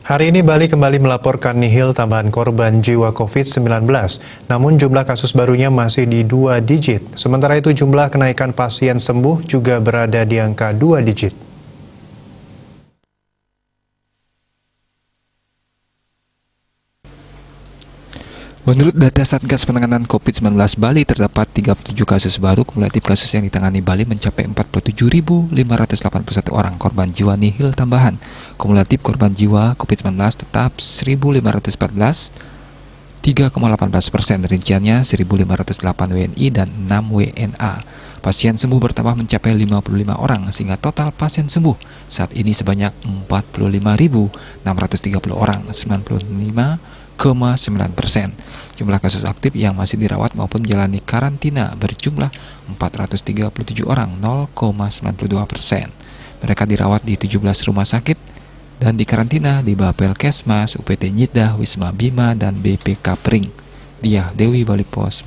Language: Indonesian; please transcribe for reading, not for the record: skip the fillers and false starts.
Hari ini Bali kembali melaporkan nihil tambahan korban jiwa COVID-19, namun jumlah kasus barunya masih di 2 digit. Sementara itu jumlah kenaikan pasien sembuh juga berada di angka 2 digit. Menurut data Satgas Penanganan COVID-19 Bali, terdapat 37 kasus baru. Kumulatif kasus yang ditangani Bali mencapai 47.581 orang. Korban jiwa nihil tambahan. Kumulatif korban jiwa COVID-19 tetap 1.514, 3,18%. Rinciannya 1.508 WNI dan 6 WNA. Pasien sembuh bertambah mencapai 55 orang, sehingga total pasien sembuh saat ini sebanyak 45.630 orang, 95,9%. Jumlah kasus aktif yang masih dirawat maupun menjalani karantina berjumlah 437 orang, 0,92%. Mereka dirawat di 17 rumah sakit dan dikarantina di Bapelkesmas, UPT Nyidah, Wisma Bima, dan BPK Pring. Diah Dewi, Bali Pos.